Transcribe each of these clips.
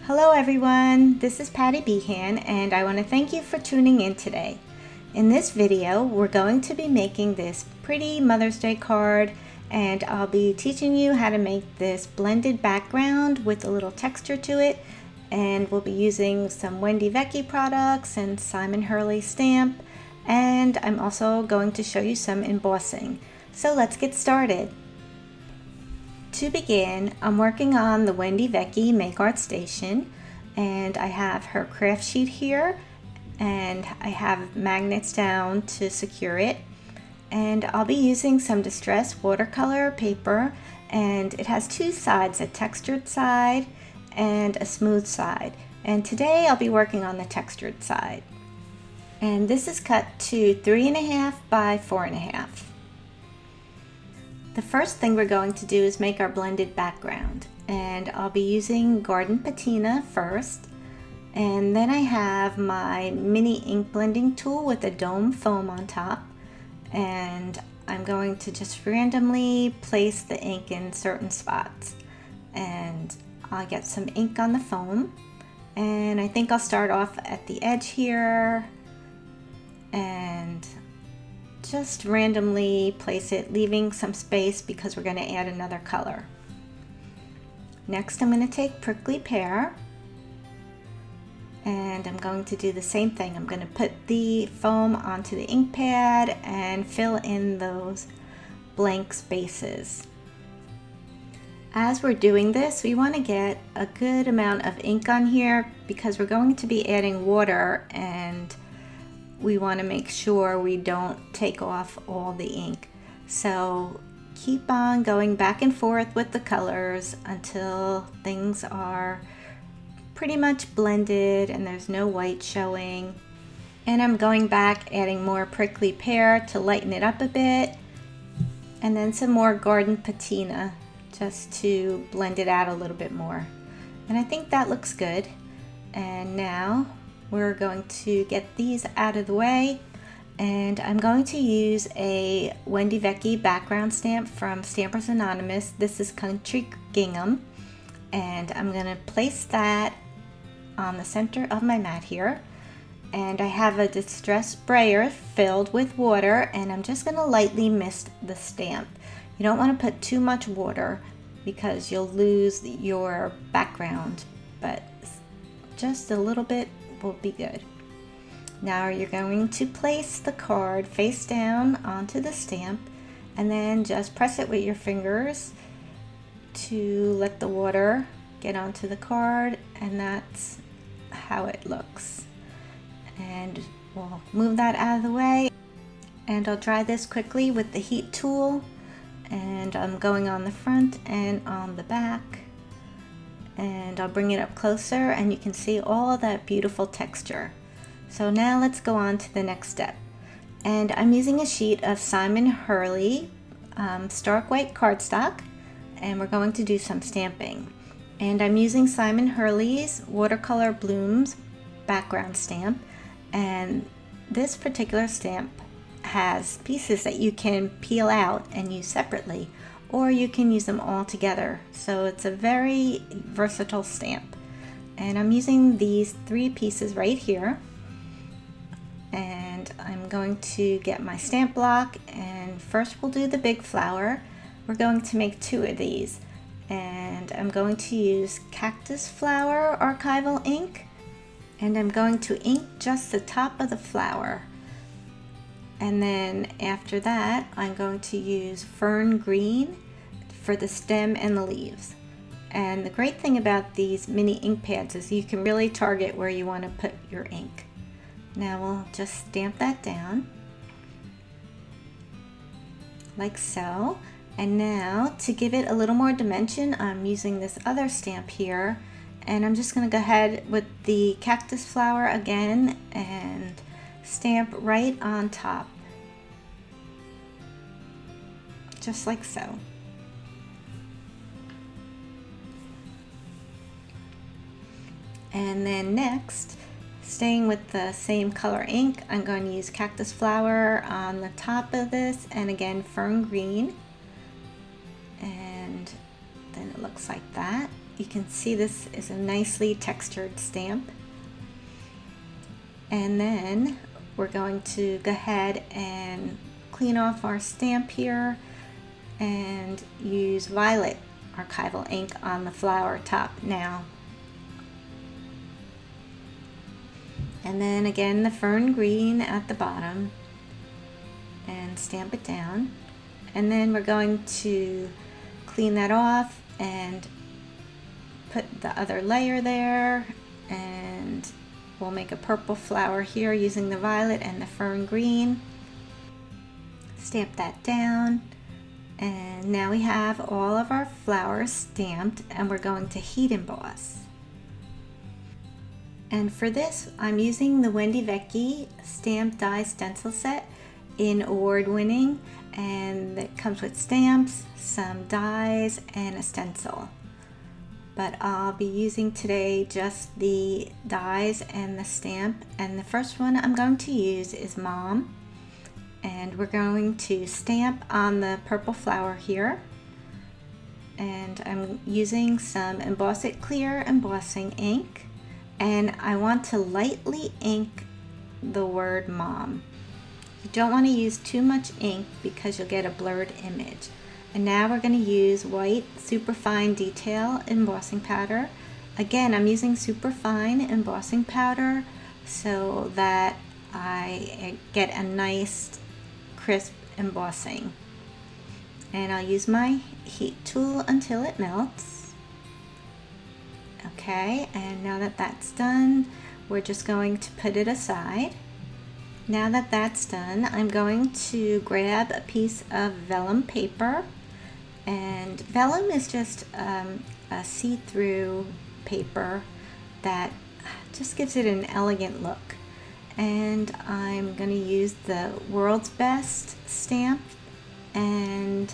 Hello everyone, this is Patti Behan and I want to thank you for tuning in today. In this video, we're going to be making this pretty Mother's Day card and I'll be teaching you how to make this blended background with a little texture to it, and we'll be using some Wendy Vecchi products and Simon Hurley stamp, and I'm also going to show you some embossing. So let's get started. To begin, I'm working on the Wendy Vecchi Make Art Station, and I have her craft sheet here, and I have magnets down to secure it. And I'll be using some distressed watercolor paper, and it has two sides, a textured side and a smooth side. And today I'll be working on the textured side. And this is cut to 3.5 by 4.5. The first thing we're going to do is make our blended background, and I'll be using Garden Patina first, and then I have my mini ink blending tool with a dome foam on top, and I'm going to just randomly place the ink in certain spots, and I'll get some ink on the foam, and I think I'll start off at the edge here and just randomly place it, leaving some space because we're going to add another color. Next, I'm going to take Prickly Pear, and I'm going to do the same thing. I'm going to put the foam onto the ink pad and fill in those blank spaces. As we're doing this, we want to get a good amount of ink on here because we're going to be adding water, and we want to make sure we don't take off all the ink. So keep on going back and forth with the colors until things are pretty much blended and there's no white showing. And I'm going back, adding more Prickly Pear to lighten it up a bit, and then some more Garden Patina just to blend it out a little bit more. And I think that looks good. And now we're going to get these out of the way, and I'm going to use a Wendy Vecchi background stamp from Stampers Anonymous. This is Country Gingham, and I'm going to place that on the center of my mat here, and I have a distress sprayer filled with water, and I'm just going to lightly mist the stamp. You don't want to put too much water because you'll lose your background, but just a little bit will be good. Now you're going to place the card face down onto the stamp, and then just press it with your fingers to let the water get onto the card, and that's how it looks. And we'll move that out of the way, and I'll dry this quickly with the heat tool, and I'm going on the front and on the back, and I'll bring it up closer and you can see all that beautiful texture. So now let's go on to the next step, and I'm using a sheet of Simon Hurley stark white cardstock, and we're going to do some stamping. And I'm using Simon Hurley's Watercolor Blooms background stamp, and this particular stamp has pieces that you can peel out and use separately, or you can use them all together. So it's a very versatile stamp. And I'm using these 3 pieces right here, and I'm going to get my stamp block, and first we'll do the big flower. We're going to make 2 of these, and I'm going to use Cactus Flower archival ink, and I'm going to ink just the top of the flower. And then after that, I'm going to use Fern Green for the stem and the leaves. And the great thing about these mini ink pads is you can really target where you want to put your ink. Now we'll just stamp that down, like so. And now to give it a little more dimension, I'm using this other stamp here, and I'm just going to go ahead with the cactus flower again and stamp right on top, just like so. And then next, staying with the same color ink, I'm going to use Cactus Flower on the top of this, and again Fern Green, and then it looks like that. You can see this is a nicely textured stamp. And then we're going to go ahead and clean off our stamp here and use violet archival ink on the flower top now. And then again the fern green at the bottom and stamp it down. And then we're going to clean that off and put the other layer there, and we'll make a purple flower here using the violet and the fern green. Stamp that down, and now we have all of our flowers stamped, and we're going to heat emboss. And for this I'm using the Wendy Vecchi stamp die stencil set in award-winning, and it comes with stamps, some dies, and a stencil. But I'll be using today just the dies and the stamp, and the first one I'm going to use is Mom, and we're going to stamp on the purple flower here, and I'm using some Emboss It Clear embossing ink, and I want to lightly ink the word Mom. You don't want to use too much ink because you'll get a blurred image. And now we're going to use white superfine detail embossing powder. Again, I'm using superfine embossing powder so that I get a nice crisp embossing. And I'll use my heat tool until it melts. Okay, and now that that's done, we're just going to put it aside. Now that that's done, I'm going to grab a piece of vellum paper, and vellum is just a see-through paper that just gives it an elegant look. And I'm going to use the World's Best stamp, and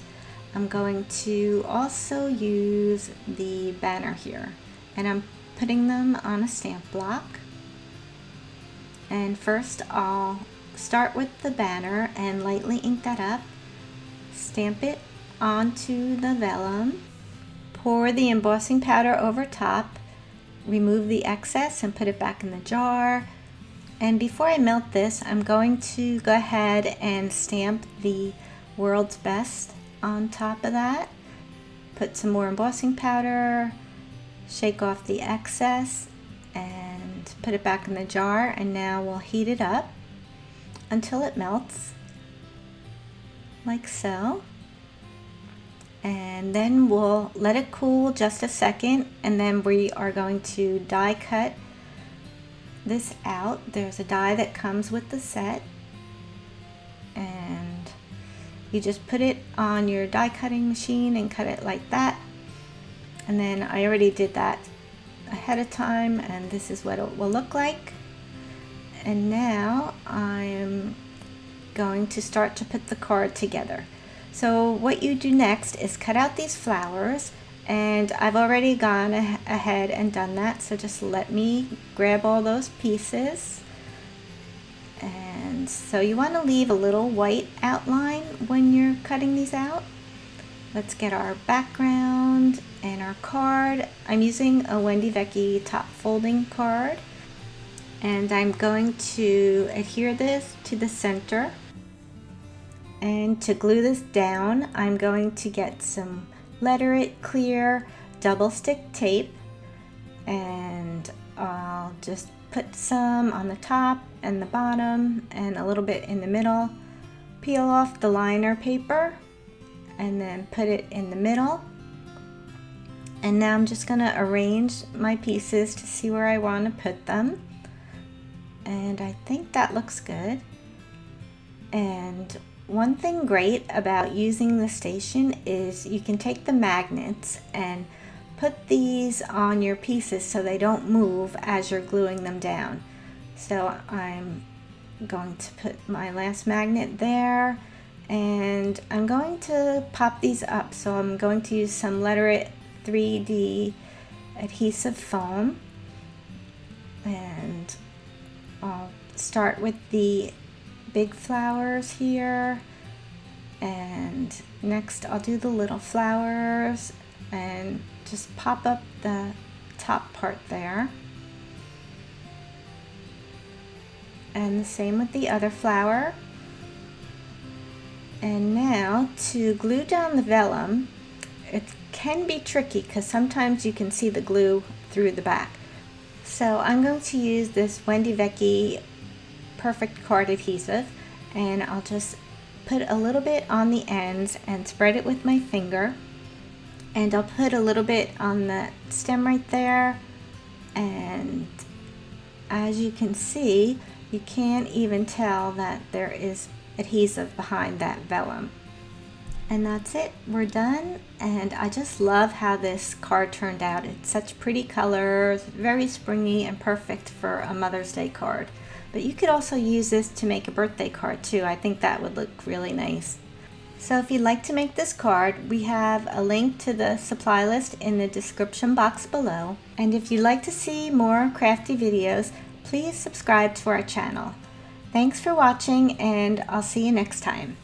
I'm going to also use the banner here, and I'm putting them on a stamp block. And first I'll start with the banner and lightly ink that up, stamp it onto the vellum, pour the embossing powder over top, remove the excess and put it back in the jar. And before I melt this, I'm going to go ahead and stamp the World's Best on top of that, put some more embossing powder, shake off the excess, and put it back in the jar. And now we'll heat it up until it melts, like so. And then we'll let it cool just a second, and then we are going to die cut this out. There's a die that comes with the set, and you just put it on your die cutting machine and cut it like that. And then I already did that ahead of time, and this is what it will look like. And now I'm going to start to put the card together. So what you do next is cut out these flowers, and I've already gone ahead and done that, so just let me grab all those pieces. And so you want to leave a little white outline when you're cutting these out. Let's get our background and our card. I'm using a Wendy Vecchi top folding card, and I'm going to adhere this to the center. And to glue this down, I'm going to get some Letter It Clear double stick tape, and I'll just put some on the top and the bottom and a little bit in the middle. Peel off the liner paper and then put it in the middle. And now I'm just going to arrange my pieces to see where I want to put them. And I think that looks good. And one thing great about using the station is you can take the magnets and put these on your pieces so they don't move as you're gluing them down. So I'm going to put my last magnet there, and I'm going to pop these up. So I'm going to use some Letter It 3D adhesive foam, and I'll start with the big flowers here, and next I'll do the little flowers and just pop up the top part there. And the same with the other flower. And now to glue down the vellum, it can be tricky because sometimes you can see the glue through the back. So I'm going to use this Wendy Vecchi Perfect Card Adhesive, and I'll just put a little bit on the ends and spread it with my finger. And I'll put a little bit on the stem right there, and as you can see, you can't even tell that there is adhesive behind that vellum. And that's it, we're done. And I just love how this card turned out. It's such pretty colors, very springy and perfect for a Mother's Day card. But you could also use this to make a birthday card too. I think that would look really nice. So if you'd like to make this card, we have a link to the supply list in the description box below. And if you'd like to see more crafty videos, please subscribe to our channel. Thanks for watching, and I'll see you next time.